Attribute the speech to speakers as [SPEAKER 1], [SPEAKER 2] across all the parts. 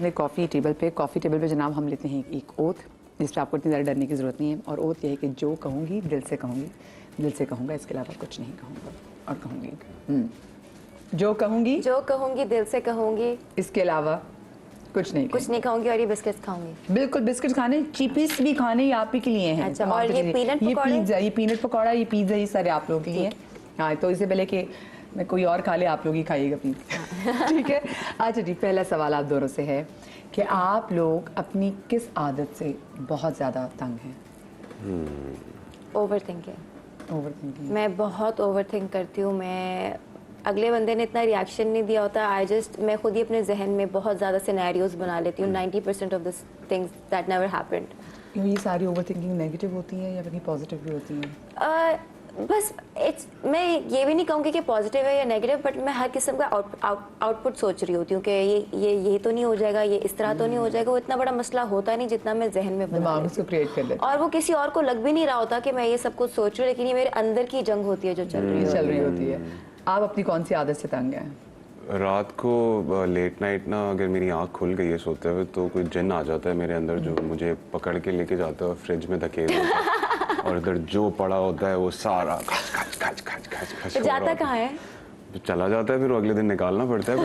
[SPEAKER 1] अपने coffee table पे जनाब हम लेते हैं एक ओथ, जिस पर आपको इतनी ज़्यादा डरने की ज़रूरत नहीं है। और ओथ ये है कि जो कहूँगी दिल से कहूँगी, दिल से कहूँगा, इसके अलावा कुछ नहीं कहूँगा और कहूँगी। जो कहूँगी
[SPEAKER 2] दिल से कहूँगी,
[SPEAKER 1] इसके अलावा कुछ नहीं
[SPEAKER 2] कहूँगी और ये बिस्किट्स खाऊंगी।
[SPEAKER 1] बिल्कुल, बिस्किट्स खाने, चीपीस भी खाने, ये आप ही के लिए हैं।
[SPEAKER 2] अच्छा, और ये पीनट पकौड़े,
[SPEAKER 1] ये पीनट पकौड़ा, ये पिज़्ज़ा, ये सारे आप लोगों के लिए। हाँ, तो इससे पहले कि मैं कोई और खा ले, आप लोग ही खाइएगा प्लीज। ठीक है। अच्छा जी, पहला सवाल आप दोनों से है कि आप लोग अपनी किस आदत से बहुत ज़्यादा तंग हैं?
[SPEAKER 2] Over thinking.
[SPEAKER 1] Over thinking.
[SPEAKER 2] मैं बहुत ओवर थिंक करती हूँ। मैं अगले बंदे ने इतना रिएक्शन नहीं दिया होता, मैं खुद ही अपने जहन में बहुत ज़्यादा सिनेरियोज बना लेती हूँ। 90% of the things that never happened.
[SPEAKER 1] ये सारी ओवर थिंकिंग नेगेटिव होती हैं या फिर पॉजिटिव भी होती हैं?
[SPEAKER 2] बस मैं ये भी नहीं कहूँगी कि पॉजिटिव है या नेगेटिव, बट मैं हर किस्म का आउटपुट सोच रही होती हूँ कि ये तो नहीं हो जाएगा, ये इस तरह तो नहीं हो जाएगा। वो इतना बड़ा मसला होता नहीं जितना मैं जहन में बना लेती हूँ,
[SPEAKER 1] क्रिएट कर लेती।
[SPEAKER 2] और वो किसी और को लग भी नहीं रहा होता कि मैं ये सब कुछ सोच रही हूँ, लेकिन ये मेरे अंदर की जंग होती है जो चल रही होती है।
[SPEAKER 1] आप अपनी कौन सी आदत से तंग हैं?
[SPEAKER 3] रात को लेट नाइट ना, अगर मेरी आँख खुल गई है सोते हुए, तो कोई जिन आ जाता है मेरे अंदर जो मुझे पकड़ के लेके जाता है और फ्रिज में धकेल और इधर जो पड़ा होता है वो सारा खच
[SPEAKER 2] जाता कहाँ है?
[SPEAKER 3] चला जाता है, फिर अगले दिन निकालना पड़ता है।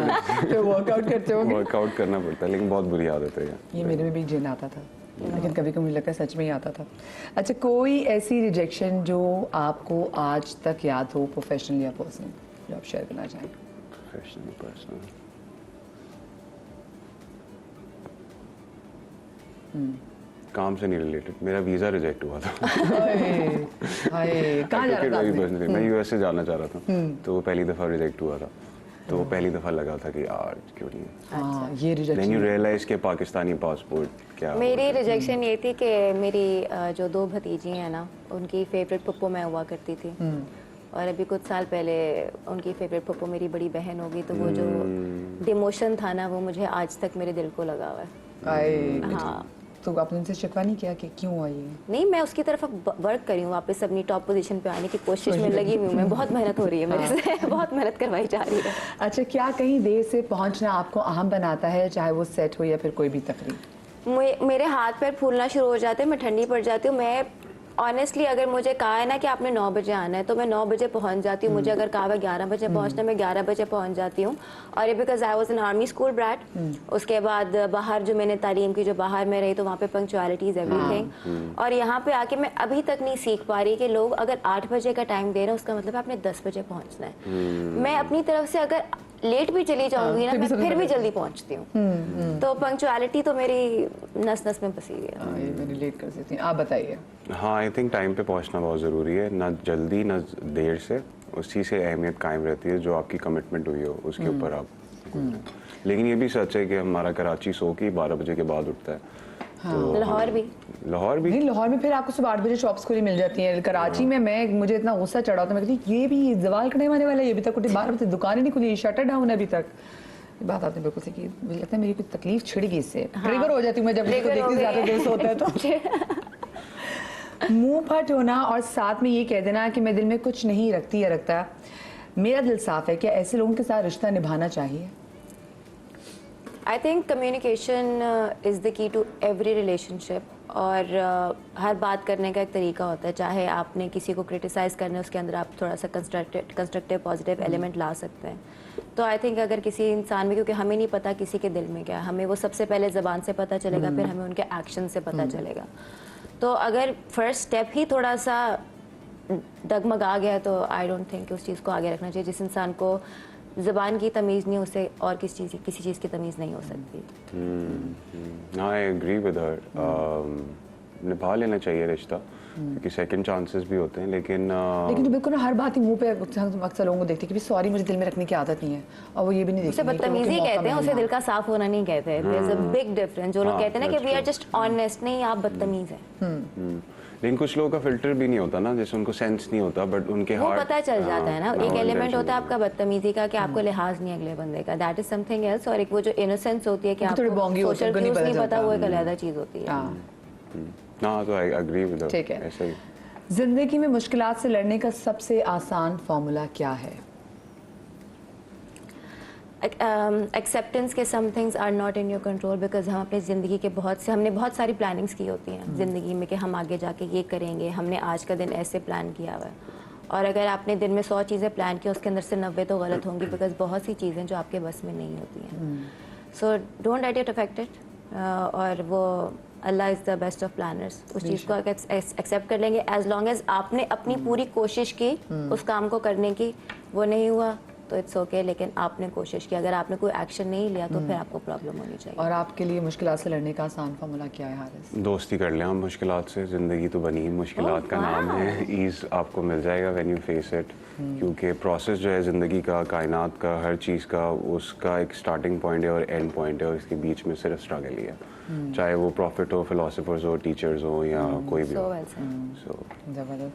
[SPEAKER 1] तो वर्कआउट करते हो?
[SPEAKER 3] वर्कआउट करना पड़ता है, लेकिन बहुत बुरी आदत है
[SPEAKER 1] ये मेरे में भी जिन आता था, लेकिन कभी कभी मुझे लगता है सच में ही आता था। अच्छा, कोई ऐसी रिजेक्शन जो आपको आज तक याद हो, प्रोफेशनल या पर्सनल, जो आप शेयर करना चाहें?
[SPEAKER 3] Professional, personal. काम से नहीं रिलेटेड, मेरा वीज़ा रिजेक्ट हुआ था।
[SPEAKER 1] कहाँ जा रहा था?
[SPEAKER 3] मैं यूएस से जाना चाह रहा था, तो वो पहली दफ़ा रिजेक्ट हुआ था। तो वो पहली दफ़ा लगा था कि यार क्यों नहीं।
[SPEAKER 1] हाँ, ये रिजेक्शन।
[SPEAKER 3] Then you realize कि पाकिस्तानी पासपोर्ट क्या।
[SPEAKER 2] मेरी रिजेक्शन ये थी कि मेरी जो 2 भतीजी हैं ना, उनकी फेवरेट पप्पो मैं हुआ करती थी, और अभी कुछ साल पहले उनकी फेवरेट पप्पो मेरी बड़ी बहन हो गई। तो वो जो डिमोशन था ना, वो मुझे आज तक मेरे दिल को लगा हुआ है। हाँ,
[SPEAKER 1] तो आपने उनसे शिकवा नहीं किया कि क्यों आई है?
[SPEAKER 2] नहीं, मैं उसकी तरफ वर्क करी हूँ, वापस अपनी टॉप पोजीशन पे आने की कोशिश में लगी हुई हूँ मैं। बहुत मेहनत हो रही है मेरे से, बहुत मेहनत करवाई जा रही है।
[SPEAKER 1] अच्छा, क्या कहीं देर से पहुँचना आपको अहम बनाता है, चाहे वो सेट हो या फिर कोई भी तकरीब?
[SPEAKER 2] मेरे हाथ पैर फूलना शुरू हो जाते हैं, मैं ठंडी पड़ जाती हूँ। मैं ऑनेस्टली, अगर मुझे कहा है ना कि आपने 9 बजे आना है, तो मैं 9 बजे पहुंच जाती हूँ। मुझे अगर कहा है 11 बजे पहुंचना, मैं 11 बजे पहुंच जाती हूँ। और ये because I was an army school brat. उसके बाद बाहर जो मैंने तालीम की, जो बाहर में रही, तो वहाँ पे पंक्चुअलिटी इज एवरीथिंग। और यहाँ पे आके मैं अभी तक नहीं सीख पा रही कि लोग अगर 8 बजे का टाइम दे रहे हैं, उसका मतलब आपने 10 बजे पहुँचना है। मैं अपनी तरफ से अगर लेट भी चली जाऊंगी ना, मैं फिर भी जल्दी पहुंचती हूँ। तो पंक्चुअलिटी तो मेरी नस नस में बसी हुई है।
[SPEAKER 1] ये मैं रिलेट कर सकती हूँ। आप बताइए।
[SPEAKER 3] हाँ, आई थिंक टाइम पे पहुंचना बहुत ज़रूरी है, ना जल्दी ना देर से। उसी से अहमियत कायम रहती है, जो आपकी कमिटमेंट हुई हो उसके ऊपर आप। लेकिन ये भी सच है कि हमारा कराची सो के 12 बजे के बाद उठता है।
[SPEAKER 1] हाँ।
[SPEAKER 3] तो
[SPEAKER 2] लाहौर भी
[SPEAKER 1] नहीं, लाहौर में फिर आपको सुबह 8 बजे शॉप्स खुली मिल जाती हैं। कराची में मुझे इतना गुस्सा चढ़ा था, मैं कहती ये भी जवाल करने वाले वाला है, ये अभी तक उठी 12 बजे दुकानें नहीं खुली, शटर डाउन अभी तक। बात आपने बिल्कुल सही की। मुझे लगता है मेरी कुछ तकलीफ छिड़ गई इससे। ट्रिगर हो जाती हूँ मैं जब इसको देखती हूँ, ज़्यादा देर से होता है तो। मुंह फट होना और साथ में ये कह देना कि मैं दिल में कुछ नहीं रखती या रखता। मेरा दिल साफ है, क्या ऐसे लोगों के साथ रिश्ता निभाना चाहिए?
[SPEAKER 2] I think communication is the key to every relationship. और हर बात करने का एक तरीका होता है। चाहे आपने किसी को क्रिटिसाइज़ करना है, उसके अंदर आप थोड़ा सा कंस्ट्रक्टिव पॉजिटिव एलिमेंट ला सकते हैं। तो आई थिंक अगर किसी इंसान में, क्योंकि हमें नहीं पता किसी के दिल में क्या है, हमें वो सबसे पहले ज़बान से पता चलेगा, फिर हमें उनके एक्शन से पता चलेगा। तो अगर फर्स्ट स्टेप ही थोड़ा सा डगमगा गया, तो आई डोंट थिंक उस चीज़ को आगे रखना चाहिए। जिस इंसान को ज़बान की तमीज़ नहीं, उसे और किसी चीज़ की तमीज़ नहीं हो सकती।
[SPEAKER 3] I agree with her. निभा लेना चाहिए रिश्ता, क्योंकि सेकंड चांसेस भी होते हैं। लेकिन
[SPEAKER 1] तो बिल्कुल हर बात ही मुंह पे अक्सर लोगों को देखते हैं कि सॉरी मुझे दिल में रखने की आदत नहीं है, और वो ये भी नहीं देखते।
[SPEAKER 2] उसे बदतमीजी कहते हैं, उसे दिल का साफ होना नहीं कहते। There is a big difference. जो लोग कहते हैं ना कि वी आर जस्ट ऑनेस्ट, नहीं, आप बदतमीज हैं।
[SPEAKER 3] लेकिन कुछ लोगों का फिल्टर भी नहीं होता ना, जैसे उनको सेंस नहीं होता, बट उनके हार्ट
[SPEAKER 2] पता चल जाता है ना। एक एलिमेंट होता है आपका बदतमीजी का, कि आपको लिहाज नहीं अगले बंदे का, दैट इज समथिंग एल्स। और एक वो जो इनोसेंस होती है कि आपको सोशल क्यूज नहीं पता, वो एक अलग चीज होती है।
[SPEAKER 3] हाँ, तो आई एग्री विद हर।
[SPEAKER 1] ठीक है।
[SPEAKER 3] ऐसे ही
[SPEAKER 1] जिंदगी में मुश्किलात से लड़ने का सबसे आसान फॉर्मूला क्या है?
[SPEAKER 2] एक्सेप्टेंस के some things are not in your control, because हम अपनी ज़िंदगी के हमने बहुत सारी प्लानिंग्स की होती हैं ज़िंदगी में कि हम आगे जाके ये करेंगे, हमने आज का दिन ऐसे प्लान किया हुआ है, और अगर आपने दिन में 100 चीज़ें प्लान की उसके अंदर से 90 तो गलत होंगी, बिकॉज बहुत सी चीज़ें जो आपके बस में नहीं होती हैं. So don't get it affected. और वो Allah is the best of planners. उस चीज़ को एक्सेप्ट कर लेंगे एज लॉन्ग एज आपने अपनी पूरी कोशिश की उस काम को करने की. वो नहीं हुआ तो इट्स ओके, लेकिन आपने कोशिश की. अगर आपने कोई एक्शन नहीं लिया तो फिर आपको प्रॉब्लम होनी चाहिए.
[SPEAKER 1] और आपके लिए मुश्किलात से लड़ने का आसान फार्मूला क्या है हारिस?
[SPEAKER 3] दोस्ती कर लें हम मुश्किलात से. ज़िंदगी तो बनी ही मुश्किलात का नाम है. ईज़ आपको मिल जाएगा व्हेन यू फेस इट. क्योंकि प्रोसेस जो है ज़िंदगी का, कायनात का, हर चीज़ का, उसका एक स्टार्टिंग पॉइंट है और एंड पॉइंट है, और इसके बीच में सिर्फ स्ट्रगल ही है. चाहे वो प्रॉफिट हो, फिलोसफर्स हो, टीचर्स हो, या कोई भी हो.
[SPEAKER 1] ज़बरदस्त.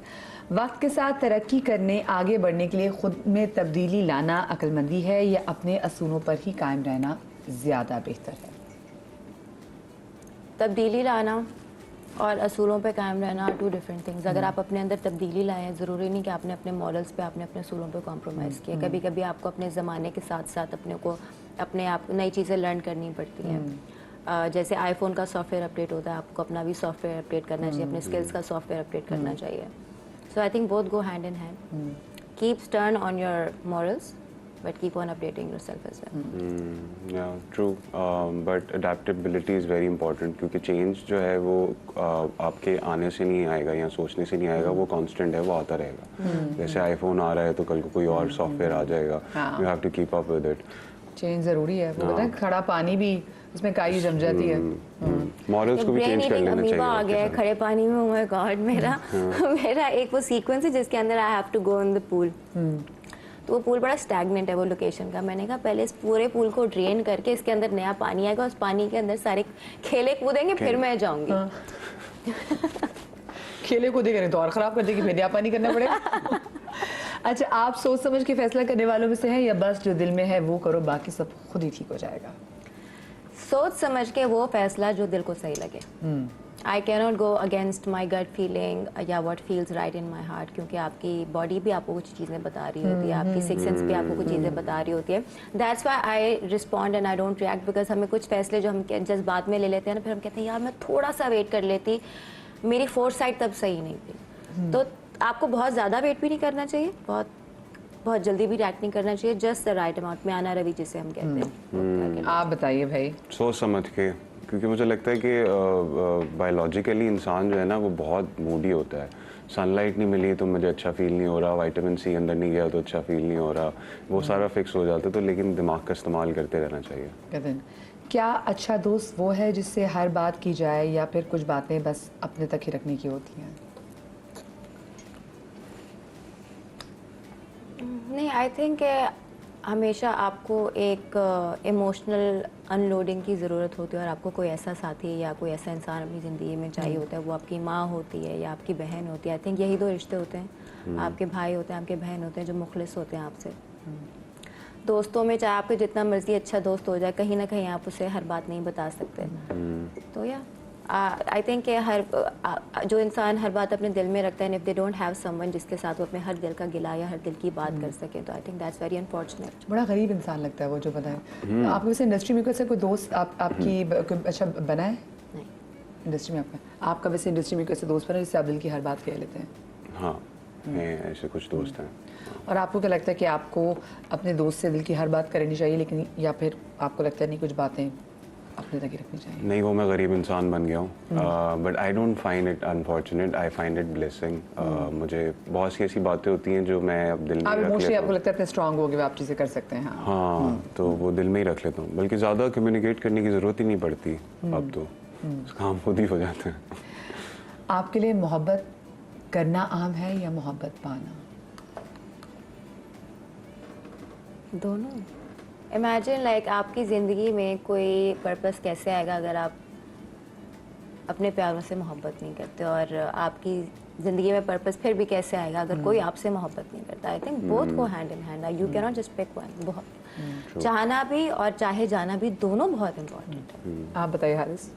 [SPEAKER 1] वक्त के साथ तरक्की करने, आगे बढ़ने के लिए खुद में तब्दीली लाना अक्लमंदी है या अपने असूलों पर ही कायम रहना ज़्यादा बेहतर है?
[SPEAKER 2] तब्दीली लाना और असूलों पे कायम रहना टू डिफरेंट थिंग्स. अगर आप अपने अंदर तब्दीली लाएं, ज़रूरी नहीं कि आपने अपने मॉरल्स पे, आपने अपने असूलों पे कॉम्प्रोमाइज़ किया. कभी कभी आपको अपने ज़माने के साथ साथ अपने आप नई चीज़ें लर्न करनी पड़ती हैं. जैसे आईफोन का सॉफ्टवेयर अपडेट होता है, आपको अपना भी सॉफ्टवेयर अपडेट करना चाहिए, अपने स्किल्स का सॉफ्टवेयर अपडेट करना चाहिए. So I think both go hand in hand. Keep stern on your morals but keep on updating yourself as well.
[SPEAKER 3] Yeah, true. But adaptability is very important, क्योंकि change जो है वो आपके आने से नहीं आएगा या सोचने से नहीं आएगा. वो constant है, वो आता रहेगा. जैसे आईफोन आ रहा है तो कल को कोई और सॉफ्टवेयर आ जाएगा. You have to keep up with it.
[SPEAKER 1] Change ज़रूरी है. वो पता है खड़ा पानी भी उसमें काई जम जाती है.
[SPEAKER 3] मॉरल्स को भी चेंज कर लेना चाहिए.
[SPEAKER 2] आ गया है खड़े पानी में. oh my god, मेरा एक वो सीक्वेंस है जिसके अंदर I have to go in the pool. तो वो पूल बड़ा स्टैगनेंट है वो लोकेशन का. मैंने कहा पहले इस पूरे पूल को ड्रेन करके इसके अंदर नया पानी आएगा, उस पानी के अंदर सारे खेले कूदेंगे, फिर मैं जाऊंगी.
[SPEAKER 1] खेले कूदे करें तो और ख़राब कर देगी, फिर नया पानी करना पड़ेगा. अच्छा, आप सोच समझ के फैसला करने वालों में से हैं या बस जो दिल में है वो करो, बाकी सब खुद ही ठीक हो जाएगा?
[SPEAKER 2] सोच समझ के वो फैसला जो दिल को सही लगे. I cannot go against my gut feeling या what feels right in my heart, क्योंकि आपकी बॉडी भी आपको कुछ चीज़ें बता रही होती है, आपकी सिक्स सेंस भी आपको कुछ चीज़ें बता रही होती है. That's why I respond and I don't react, because हमें कुछ फैसले जो हम जज्बात में ले लेते हैं ना, फिर हम कहते हैं यार मैं थोड़ा सा वेट कर लेती, मेरी फोरसाइट तब सही नहीं थी. तो आपको बहुत ज़्यादा वेट भी नहीं करना चाहिए, बहुत जल्दी भी रिएक्ट नहीं करना चाहिए. जस्ट द राइट अमाउंट में आना रवि जिसे हम कहते हैं.
[SPEAKER 1] आप बताइए भाई.
[SPEAKER 3] सोच समझ के, क्योंकि मुझे लगता है कि बायोलॉजिकली इंसान जो है ना वो बहुत मूडी होता है. सनलाइट नहीं मिली तो मुझे अच्छा फील नहीं हो रहा, विटामिन सी अंदर नहीं गया तो अच्छा फील नहीं हो रहा, वो सारा फिक्स हो जाता है. तो लेकिन दिमाग का इस्तेमाल करते रहना चाहिए.
[SPEAKER 1] कहते हैं क्या अच्छा दोस्त वो है जिससे हर बात की जाए या फिर कुछ बातें बस अपने तक ही रखने की होती हैं?
[SPEAKER 2] नहीं, आई थिंक हमेशा आपको एक इमोशनल अनलोडिंग की ज़रूरत होती है, और आपको कोई ऐसा साथी या कोई ऐसा इंसान अपनी ज़िंदगी में चाहिए होता है. वो आपकी माँ होती है या आपकी बहन होती है. आई थिंक यही दो रिश्ते होते हैं. आपके भाई होते हैं, आपके बहन होते हैं जो मुखलिस होते हैं आपसे. दोस्तों में चाहे आपके जितना मर्जी अच्छा दोस्त हो जाए, कहीं ना कहीं आप उसे हर बात नहीं बता सकते. तो या आई थिंक जो इंसान हर बात अपने दिल में रखता है, if they don't have someone जिसके साथ वो अपने हर दिल का गिला या हर दिल की बात कर सके, तो आई थिंक दैट्स वेरी अनफॉर्चुनेट.
[SPEAKER 1] बड़ा गरीब इंसान लगता है वो जो बताए. आपके वैसे इंडस्ट्री में कैसे कोई दोस्त आपकी अच्छा बना है?
[SPEAKER 2] नहीं,
[SPEAKER 1] इंडस्ट्री में आपका वैसे इंडस्ट्री में कैसे दोस्त बना जिससे आप दिल की हर बात कह लेते हैं?
[SPEAKER 3] हाँ, ऐसे कुछ दोस्त हैं.
[SPEAKER 1] और आपको क्या लगता है कि आपको अपने दोस्त से दिल की हर बात करनी चाहिए, लेकिन या फिर आपको लगता है नहीं कुछ बातें अपने तक ही रखनी चाहिए?
[SPEAKER 3] नहीं, वो मैं गरीब इंसान बन गया हूँ. But I don't find it unfortunate, I find it blessing. मुझे बहुत सी ऐसी बातें होती हैं जो मैं अब दिल में रख लेता हूँ.
[SPEAKER 1] आपको लगता है इतने स्ट्रांग हो गए आप चीज़ें कर सकते हैं?
[SPEAKER 3] हाँ, तो वो दिल में ही रख लेता हूँ. बल्कि ज़्यादा कम्युनिकेट करने की ज़रूरत ही नहीं पड़ती अब तो. काम खुद ही हो जाते हैं.
[SPEAKER 1] आपके लिए मोहब्बत करना आम है या मोहब्बत पाना?
[SPEAKER 2] दोनों. इमेजिन लाइक आपकी ज़िंदगी में कोई पर्पस कैसे आएगा अगर आप अपने प्यारों से मोहब्बत नहीं करते, और आपकी ज़िंदगी में पर्पस फिर भी कैसे आएगा अगर कोई आपसे मोहब्बत नहीं करता. I think both go hand in hand. You can not just pick one. बहुत चाहना भी और चाहे जाना भी, दोनों बहुत इम्पोर्टेंट है.
[SPEAKER 1] आप बताइए हारिस.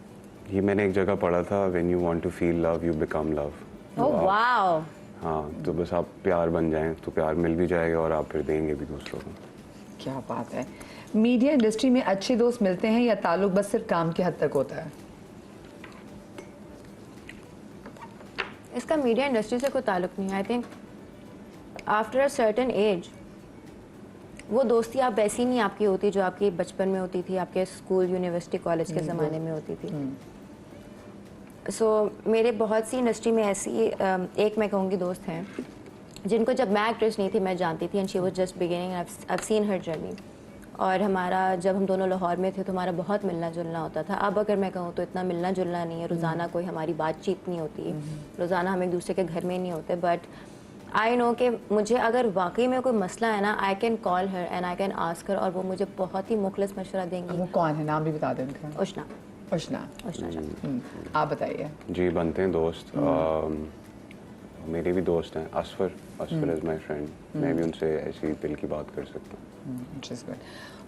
[SPEAKER 3] ये मैंने एक जगह पढ़ा था, when you want to feel love you become love.
[SPEAKER 2] Oh wow.
[SPEAKER 3] हाँ, तो बस आप प्यार बन जाएं तो प्यार मिल भी जाएगा और आप फिर देंगे भी दूसरों को.
[SPEAKER 1] क्या बात है. मीडिया इंडस्ट्री में अच्छे दोस्त मिलते हैं या ताल्लुक बस सिर्फ काम की हद तक होता है?
[SPEAKER 2] इसका मीडिया इंडस्ट्री से कोई ताल्लुक नहीं है। I think after a certain age वो दोस्ती आप वैसी नहीं आपकी होती जो आपकी बचपन में होती थी, आपके स्कूल, यूनिवर्सिटी, कॉलेज के ज़माने में होती थी। सो मेरे बहुत सी इंडस्ट्री में ऐसी एक मैं कहूँगी दोस्त हैं जिनको जब मैं एक्ट्रेस नहीं थी मैं जानती थी, and she was just beginning, I seen her journey. और हमारा जब हम दोनों लाहौर में थे तो हमारा बहुत मिलना जुलना होता था। अब अगर मैं कहूँ तो इतना मिलना जुलना नहीं है, रोज़ाना कोई हमारी बातचीत नहीं होती, रोज़ाना हम एक दूसरे के घर में नहीं होते। बट आई नो कि मुझे अगर वाकई में कोई मसला है ना, I can call her and I can ask her, और वो मुझे बहुत ही मुखलिस मशवरा देंगी।
[SPEAKER 1] वो कौन है, नाम भी बता दें उनका?
[SPEAKER 2] उष्णा।
[SPEAKER 1] उष्णा।
[SPEAKER 2] उष्णा
[SPEAKER 1] आप बताइए।
[SPEAKER 3] जी बनते हैं दोस्त। मेरे भी दोस्त हैं, असफर इज़ माई फ्रेंड। मैं भी उनसे ऐसी दिल की बात कर सकता हूँ।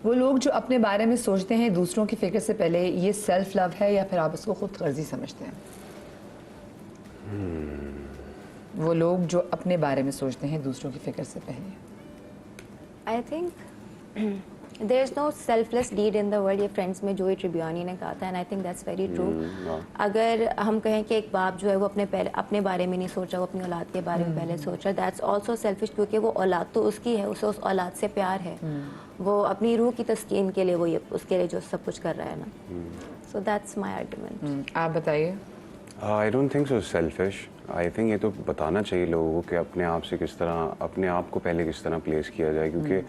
[SPEAKER 1] वो लोग जो अपने बारे में सोचते हैं दूसरों की फिक्र से पहले, ये सेल्फ लव है या फिर आप इसको खुद गर्जी समझते हैं? वो लोग जो अपने बारे में सोचते हैं दूसरों की फिक्र से पहले।
[SPEAKER 2] I think there is no selfless deed in the world, ये फ्रेंड्स में जोई ट्रिब्यूनी ने कहा था, and I think that's very true. अगर हम कहें कि एक बाप जो है वो अपने बारे में नहीं सोच रहा, वो अपनी औलाद के बारे में पहले सोच रहा है, दैट्स ऑल्सो सेल्फिश, क्योंकि वो औलाद तो उसकी है, उसे उस औलाद से प्यार है, वो अपनी रूह की तस्कीन के लिए वो ये उसके लिए जो सब कुछ कर रहा है ना। So that's my argument.
[SPEAKER 1] आप बताइए।
[SPEAKER 3] I don't think so selfish. I think ये तो बताना चाहिए लोगों को कि अपने आप से किस तरह, अपने आप को पहले किस तरह प्लेस किया जाए, क्योंकि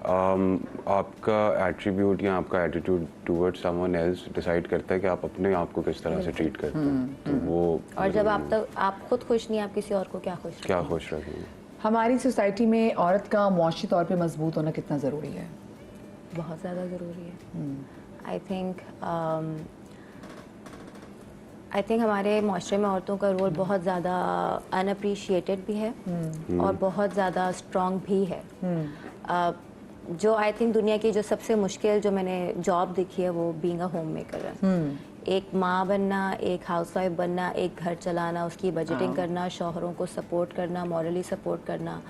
[SPEAKER 3] आपका एट्रीब्यूट या आपका attitude towards someone else decide करता है कि आप अपने आप को किस तरह से ट्रीट करते हैं। तो वो,
[SPEAKER 2] और जब आप खुद खुश नहीं, आप किसी और को क्या खुश
[SPEAKER 3] रखेंगे।
[SPEAKER 1] हमारी सोसाइटी में औरत का मुआशी तौर पे मजबूत होना कितना ज़रूरी है?
[SPEAKER 2] बहुत ज़्यादा ज़रूरी है। आई थिंक हमारे माशरे में औरतों का रोल बहुत ज़्यादा अनअप्रिशिएटेड भी है और बहुत ज़्यादा स्ट्रॉन्ग भी है। जो आई थिंक दुनिया की जो सबसे मुश्किल जो मैंने जॉब देखी है वो बीइंग अ होम मेकर है। एक माँ बनना, एक हाउसवाइफ बनना, एक घर चलाना, उसकी बजटिंग करना, शौहरों को सपोर्ट करना, मॉरली सपोर्ट करना,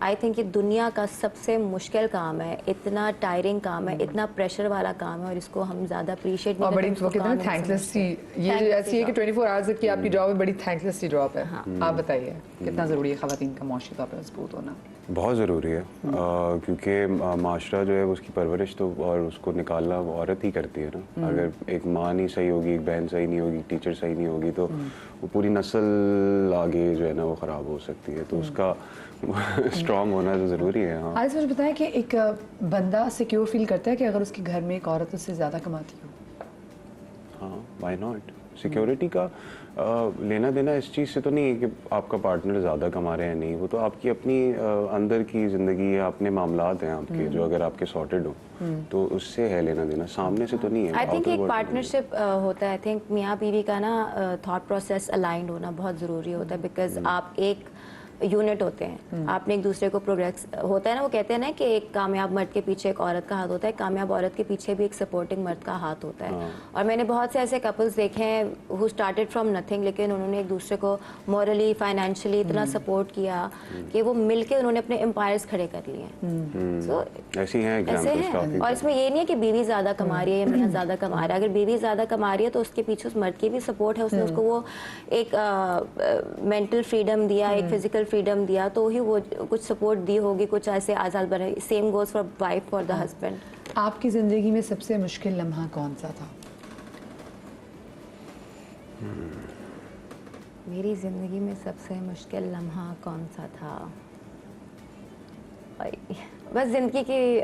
[SPEAKER 2] आई थिंक ये दुनिया का सबसे मुश्किल काम है। इतना टायरिंग काम है, इतना प्रेशर वाला काम है, और इसको हम ज़्यादा अप्रिशिएट नहीं करते।
[SPEAKER 1] वो कितना थैंकलेस सी, ये ऐसी है कि 24 आवर्स की आपकी जॉब है, बड़ी थैंकलेस सी जॉब है। आप बताइए कितना ज़रूरी है ख़वातीन का मुआशी तौर पर मजबूत होना?
[SPEAKER 3] बहुत ज़रूरी है, क्योंकि माशरा जो है उसकी परवरिश तो और उसको निकालना वो औरत ही करती है ना। अगर एक माँ नहीं सही होगी, एक बहन सही नहीं होगी, टीचर सही नहीं होगी, तो वो पूरी नस्ल आगे जो है ना वो ख़राब हो सकती है। तो उसका स्ट्रॉन्ग होना तो ज़रूरी है। हाँ,
[SPEAKER 1] आज मुझे बताएं कि एक बंदा सिक्योर फील करता है कि अगर उसके घर में एक औरत उससे ज़्यादा कमाती हो?
[SPEAKER 3] हाँ, व्हाई नॉट। सिक्योरिटी का लेना देना इस चीज़ से तो नहीं है कि आपका पार्टनर ज़्यादा कमा रहे हैं, नहीं। वो तो आपकी अपनी अंदर की ज़िंदगी है, अपने मामलात हैं आपके, जो अगर आपके सॉर्टेड हो तो उससे है लेना देना, सामने से तो नहीं है।
[SPEAKER 2] आई थिंक एक पार्टनरशिप होता है। आई थिंक मियाँ बीवी का ना थॉट प्रोसेस अलाइंड होना बहुत ज़रूरी होता है, बिकॉज आप एक यूनिट होते हैं, आपने एक दूसरे को प्रोग्रेस होता है ना। वो कहते हैं ना कि एक कामयाब मर्द के पीछे एक औरत का हाथ होता है, कामयाब औरत के पीछे भी एक सपोर्टिंग मर्द का हाथ होता है। और मैंने बहुत से ऐसे कपल्स देखे हैं हु स्टार्टेड फ्रॉम नथिंग, लेकिन उन्होंने एक दूसरे को मॉरली, फाइनेंशियली इतना सपोर्ट किया कि वो मिलके उन्होंने अपने एम्पायर्स खड़े कर लिए। सो
[SPEAKER 3] ऐसे हैं।
[SPEAKER 2] और इसमें ये नहीं है कि बीवी ज़्यादा कमा रही है या मियाँ ज़्यादा कमा रहा है। अगर बीवी ज़्यादा कमा रही है तो उसके पीछे उस मर्द की भी सपोर्ट है, उसने उसको वो एक मेंटल फ्रीडम दिया, एक फिजिकल फ्रीडम दिया, तो ही वो कुछ सपोर्ट दी होगी, कुछ ऐसे आज़ाद बने। Same goes for wife for the husband.
[SPEAKER 1] आपकी ज़िंदगी में सबसे मुश्किल लम्हा कौन सा था?
[SPEAKER 2] मेरी ज़िंदगी में सबसे मुश्किल लम्हा कौन सा था? बस ज़िंदगी की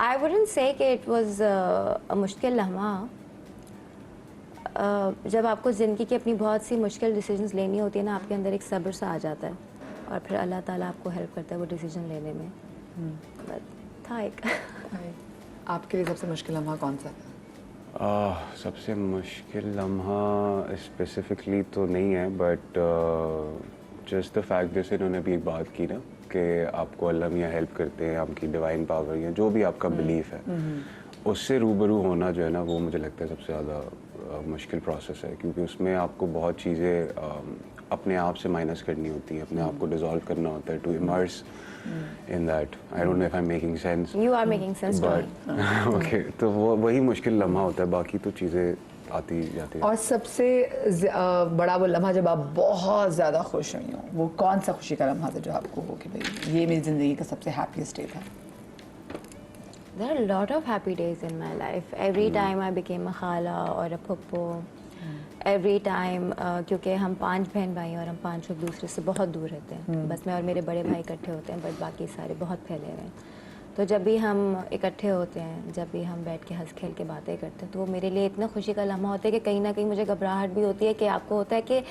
[SPEAKER 2] आई वुडंट से कि इट वाज अ मुश्किल लम्हा। जब आपको ज़िंदगी की अपनी बहुत सी मुश्किल डिसीजंस लेनी होती है ना, आपके अंदर एक सब्र सा आ जाता है, और फिर अल्लाह ताला आपको हेल्प करता है वो डिसीजन लेने में। था एक।
[SPEAKER 1] आपके लिए सबसे मुश्किल लम्हा कौन सा था?
[SPEAKER 3] सबसे मुश्किल लम्हा स्पेसिफिकली तो नहीं है, बट जस्ट द फैक्ट जैसे इन्होंने अभी एक बात की ना कि आपको अल्लाह मियाँ हेल्प करते हैं, आपकी डिवाइन पावर या जो भी आपका बिलीफ है, उससे रूबरू होना जो है ना, वो मुझे लगता है सबसे ज़्यादा मुश्किल प्रोसेस है, क्योंकि उसमें आपको बहुत चीज़ें अपने आप से माइनस करनी होती है, अपने आप को डिसॉल्व करना होता है, to immerse in that. I don't know if I am making sense,
[SPEAKER 2] You are making sense to me.
[SPEAKER 3] But okay, तो वो वही मुश्किल लम्हा होता है, बाकी तो चीज़ें आती जाती है।
[SPEAKER 1] और सबसे बड़ा वो लम्हा जब आप बहुत ज़्यादा खुश हुई हो, वो कौन सा खुशी का लम्हा था जो आपको हो कि भाई ये मेरी ज़िंदगी का सबसे हैप्पीएस्ट डे था?
[SPEAKER 2] There are a lot of happy days in my life. Every time I became a khala or a puppo, every time क्योंकि हम 5 बहन भाई हैं और हम 5 एक दूसरे से बहुत दूर रहते हैं, बस मैं और मेरे बड़े भाई इकट्ठे होते हैं, बट बाकी सारे बहुत फैले हुए हैं। तो जब भी हम इकट्ठे होते हैं, जब भी हम बैठ के हंस खेल के बातें करते हैं, तो वो मेरे लिए इतना खुशी का लम्हा होता है कि कहीं ना कहीं मुझे घबराहट भी होती है कि आपको होता है कि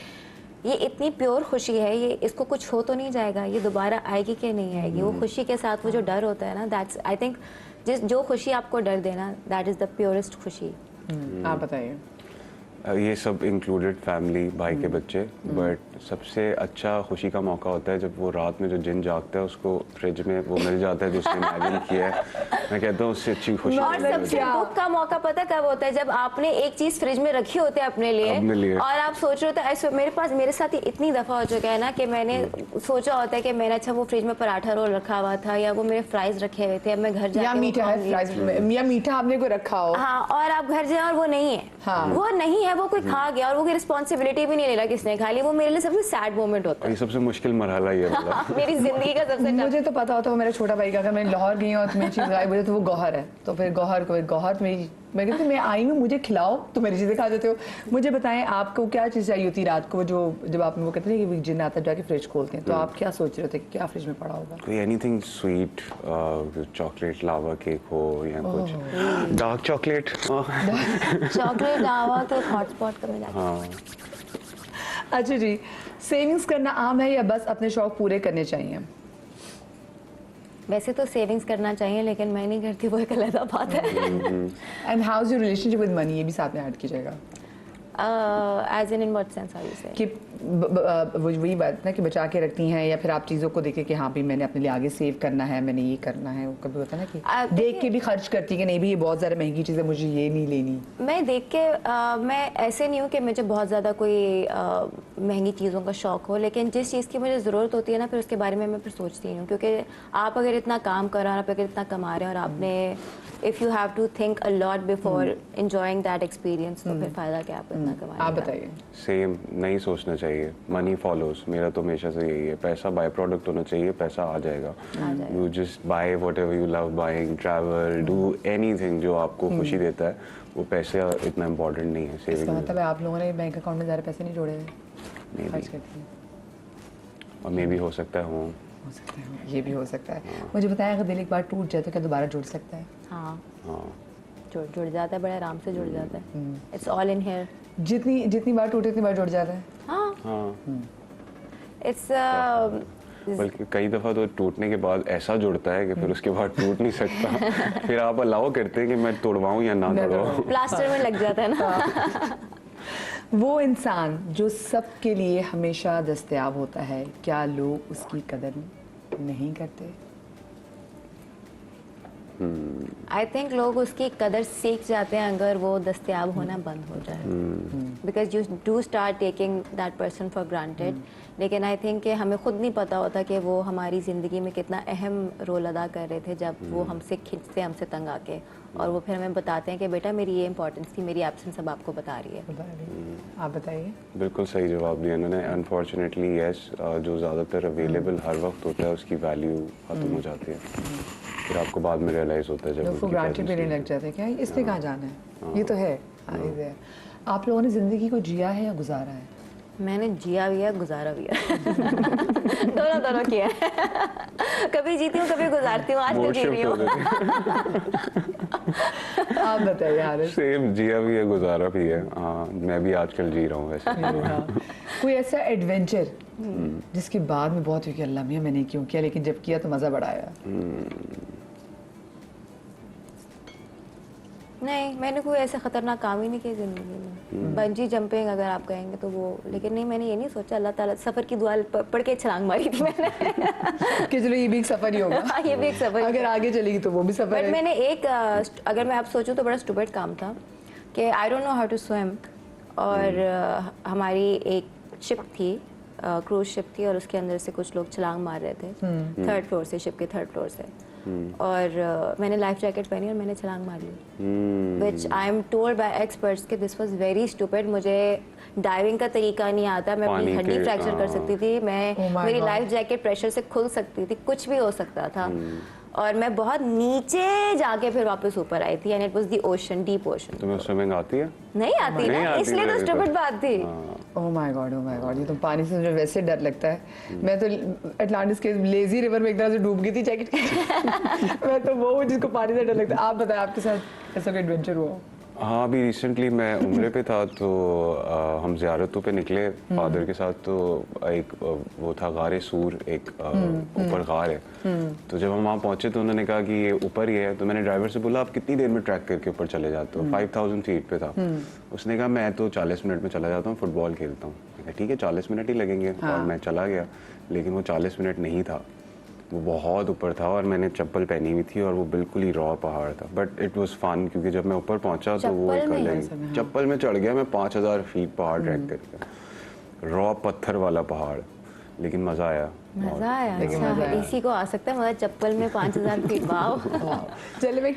[SPEAKER 2] ये इतनी प्योर खुशी है, ये इसको कुछ हो तो नहीं जाएगा, ये दोबारा आएगी कि नहीं आएगी। वो खुशी के साथ वो जो डर होता है ना, दैट्स आई थिंक जो खुशी आपको डर देना, दैट इज़ द प्योरेस्ट खुशी।
[SPEAKER 1] आप बताइए।
[SPEAKER 3] ये सब इंक्लूडेड फैमिली, भाई के बच्चे, बट सबसे अच्छा खुशी का मौका होता है जब वो रात में जो जिन जागता है उसको फ्रिज में वो मिल जाता है जो उसने इमेजिन किया है। मैं कहता हूँ उससे अच्छी खुशी
[SPEAKER 2] और
[SPEAKER 3] नहीं है
[SPEAKER 2] सबसे
[SPEAKER 3] मुझे।
[SPEAKER 2] दुख का मौका पता कब होता है? जब आपने एक चीज फ्रिज में रखी होती है अपने लिए और आप सोच रहे होते हैं, ऐसे मेरे साथ इतनी दफा हो चुका है ना कि मैंने सोचा होता है कि मैंने अच्छा वो फ्रिज में पराठा रोल रखा हुआ था या वो मेरे फ्राइज रखे हुए थे, अब मैं घर जाके
[SPEAKER 1] या मीठा है फ्राइज, या मीठा आपने को रखा हो,
[SPEAKER 2] हाँ, और आप घर जाए और वो नहीं है,
[SPEAKER 1] हाँ।
[SPEAKER 2] वो नहीं है, वो कोई खा गया और वो कोई रिस्पॉन्सिबिलिटी भी नहीं ले रहा किसने खा ली। वो मेरे लिए सबसे सैड मोमेंट होता
[SPEAKER 3] ये सबसे मुश्किल मरहला ये वाला।
[SPEAKER 2] है मेरी जिंदगी का सबसे
[SPEAKER 1] मुझे तो पता होता है वो मेरा छोटा भाई का, अगर मैं लाहौर गई हूँ तो मेरी चीज़ गायब हो जाए तो वो गौहर है, तो फिर गौहर मेरी, मैं कहती हूँ मैं आई हूँ मुझे खिलाओ तो मेरी चीज़ें खा जाते हो। मुझे बताएं आपको क्या चीज़ चाहिए होती रात को, जो जब आप वो कहते हैं कि जिन आता है जाके फ्रिज खोलते हैं, तो आप क्या सोच रहे थे कि क्या फ्रिज में पड़ा होगा?
[SPEAKER 3] कोई एनीथिंग स्वीट, चॉकलेट लावा केक हो या कुछ डार्क चॉकलेट।
[SPEAKER 2] चॉकलेट लावा तो हॉटस्पॉट का मिला।
[SPEAKER 3] हाँ,
[SPEAKER 1] अच्छा जी, सेविंग्स करना आम है या बस अपने शौक पूरे करने चाहिए?
[SPEAKER 2] वैसे तो सेविंग्स करना चाहिए, लेकिन मैं नहीं करती, वो एक अलग बात है।
[SPEAKER 1] And how is your relationship with money, ये भी साथ में ऐड कीजिएगा।
[SPEAKER 2] As in what sense are you saying?
[SPEAKER 1] कि वही बात ना कि बचा के रखती हैं या फिर आप चीज़ों को देखें कि हाँ भी मैंने अपने लिए आगे सेव करना है, मैंने ये करना है, वो कभी होता है ना कि देख के भी खर्च करती है कि नहीं भी ये बहुत ज़्यादा महंगी चीज़ है, मुझे ये नहीं लेनी।
[SPEAKER 2] मैं देख के मैं ऐसे नहीं हूँ कि मुझे बहुत ज़्यादा कोई महंगी चीज़ों का शौक़ हो, लेकिन जिस चीज़ की मुझे ज़रूरत होती है ना, फिर उसके बारे में मैं फिर सोचती हूँ, क्योंकि आप अगर इतना काम कर रहे हैं, आप अगर इतना कमा रहे हैं और आपने if you have to think a lot before enjoying that experience, तो फिर फ़ायदा क्या आप इतना कमाएंगे?
[SPEAKER 1] आप बताइए।
[SPEAKER 3] सेम नहीं सोचना चाहिए, मनी फॉलोज, मेरा तो हमेशा से यही है, पैसा बाय प्रोडक्ट होना चाहिए, पैसा आ जाएगा। You just by what ever you love buying, travel, do anything जो आपको खुशी देता है, वो पैसे इतना इम्पोर्टेंट नहीं है।
[SPEAKER 1] इसका
[SPEAKER 3] सेविंग
[SPEAKER 1] मतलब है आप लोगों ने बैंक अकाउंट में ज़्यादा पैसे नहीं जोड़े हुए, खर्च करती हैं।
[SPEAKER 3] और मे भी हो सकता है
[SPEAKER 1] हो सकता है, ये भी हो सकता है। मुझे बताया अगर दिल एक बार टूट जाए तो क्या दोबारा जुड़ सकता है?
[SPEAKER 2] हाँ,
[SPEAKER 3] हाँ,
[SPEAKER 2] जुड़ जाता है, बड़े आराम से जुड़ जाता है। It's all in here.
[SPEAKER 1] जितनी बार टूटे उतनी बार जुड़ जाता है।
[SPEAKER 2] हाँ,
[SPEAKER 3] हाँ।
[SPEAKER 2] इट्स
[SPEAKER 3] बल्कि कई दफ़ा तो टूटने के बाद ऐसा जुड़ता है कि फिर उसके बाद टूट नहीं सकता। फिर आप अलाउ करते हैं कि मैं तोड़वाऊँ या ना तोड़वाऊँ।
[SPEAKER 2] प्लास्टर में लग जाता है ना।
[SPEAKER 1] वो इंसान जो सबके लिए हमेशा दस्तयाब होता है, क्या लोग उसकी कदर नहीं करते?
[SPEAKER 2] आई थिंक लोग उसकी कदर सीख जाते हैं अगर वो दस्तयाब होना बंद हो जाए, because you do start taking that person for granted. लेकिन आई थिंक कि हमें खुद नहीं पता होता कि वो हमारी ज़िंदगी में कितना अहम रोल अदा कर रहे थे जब वो हमसे खिंचते, हमसे तंग आके, और वो फिर हमें बताते हैं कि बेटा मेरी ये इंपॉर्टेंस थी, मेरी एब्सेंस अब आपको बता रही है।
[SPEAKER 1] आप बताइए।
[SPEAKER 3] बिल्कुल सही जवाब दिया इन्होंने। अनफॉर्चुनेटली यस, जो ज़्यादातर अवेलेबल हर वक्त होता है उसकी वैल्यू खत्म हो जाती है, फिर आपको बाद में रियलाइज़ होता है जब
[SPEAKER 1] लोग ग्रांटेड पे लग जाते हैं, क्या इसने कहाँ जाना है, ये तो है। आप लोगों ने ज़िंदगी को जिया है या गुजारा है?
[SPEAKER 2] मैंने जिया भी है, गुजारा भी है। दोनों किया है। कभी जीती हूँ, कभी गुजारती हूँ, आज तो जी रही हूँ।
[SPEAKER 1] आप बताइए यार।
[SPEAKER 3] सेम, जिया भी है, गुजारा भी है। हाँ, मैं भी आजकल जी रहा हूँ वैसे।
[SPEAKER 1] कोई ऐसा एडवेंचर जिसके बाद में बहुत हुई कि अल्लाह मियां मैंने क्यों किया, लेकिन जब किया तो मज़ा बड़ा आया?
[SPEAKER 2] नहीं, मैंने कोई ऐसा खतरनाक काम ही नहीं किया ज़िंदगी में। बंजी जंपिंग अगर आप कहेंगे तो वो, लेकिन नहीं, मैंने ये नहीं सोचा। अल्लाह ताला सफ़र की दुआ पढ़ के छलांग मारी थी मैंने।
[SPEAKER 1] कि चलो ये भी एक सफ़र ही होगा।
[SPEAKER 2] ये भी एक सफ़र,
[SPEAKER 1] अगर आगे चलेगी तो वो भी सफ़र है।
[SPEAKER 2] बट मैंने एक अगर मैं आप सोचूं तो बड़ा स्टूपिड काम था कि I don't know how to swim, और हमारी एक शिप थी क्रूज शिप थी और उसके अंदर से कुछ लोग छलांग मार रहे थे 3rd फ्लोर से, शिप के 3rd फ्लोर से। और मैंने लाइफ जैकेट पहनी और मैंने छलांग मार ली, which I am told by experts कि दिस वाज वेरी स्टूपिड। मुझे डाइविंग का तरीका नहीं आता, मैं अपनी
[SPEAKER 3] पानी
[SPEAKER 2] हड्डी
[SPEAKER 3] के,
[SPEAKER 2] फ्रैक्चर कर सकती थी, मैं
[SPEAKER 1] Oh my
[SPEAKER 2] मेरी
[SPEAKER 1] God.
[SPEAKER 2] लाइफ जैकेट प्रेशर से खुल सकती थी, कुछ भी हो सकता था। और मैं बहुत नीचे जाके फिर वापस ऊपर आई थी, and it was the ocean, deep ocean.
[SPEAKER 3] तुम्हें स्विमिंग आती है?
[SPEAKER 2] नहीं आती
[SPEAKER 3] नहीं
[SPEAKER 2] ना,
[SPEAKER 3] आती
[SPEAKER 2] इसलिए तो
[SPEAKER 3] मेरे को।
[SPEAKER 2] स्टूपिड बात थी।
[SPEAKER 1] ओह माय गॉड, ये तो पानी से मुझे वैसे डर लगता है। मैं तो अटलांटिस के लेजी रिवर में एक तरह से डूब गई थी जैकेट मैं तो वो हूँ जिसको पानी से डर लगता है। आप बताएं, आपके साथ ऐसा कोई एडवेंचर हुआ?
[SPEAKER 3] हाँ, अभी रिसेंटली मैं उम्रे पे था तो हम ज़ियारतों पे निकले फादर के साथ। तो एक वो था गारे सूर, एक ऊपर गार है। तो जब हम वहाँ पहुँचे तो उन्होंने कहा कि ये ऊपर ही है। तो मैंने ड्राइवर से बोला आप कितनी देर में ट्रैक करके ऊपर चले जाते हो? 5000 फीट पे था। उसने कहा मैं तो 40 मिनट में चला जाता हूँ, फुटबॉल खेलता हूँ। मैं कहा ठीक है 40 मिनट ही लगेंगे। और मैं चला गया, लेकिन वो 40 मिनट नहीं था, वो बहुत ऊपर था और मैंने चप्पल पहनी हुई थी और वो बिल्कुल ही रॉ पहाड़ था। बट इट वाज फन क्योंकि जब मैं ऊपर पहुंचा तो वो
[SPEAKER 2] चप्पल में?
[SPEAKER 3] अलग चप्पल में चढ़ गया मैं 5000 फीट पहाड़ ट्रैक करके, रॉ पत्थर वाला पहाड़, लेकिन मज़ा आया।
[SPEAKER 2] मजा आया।
[SPEAKER 1] लेकिन मजा
[SPEAKER 2] अच्छा,
[SPEAKER 1] आया।
[SPEAKER 2] इसी को आ सकता है मजा, चप्पल में 5000 फीट। वाओ।
[SPEAKER 1] चलिए मैं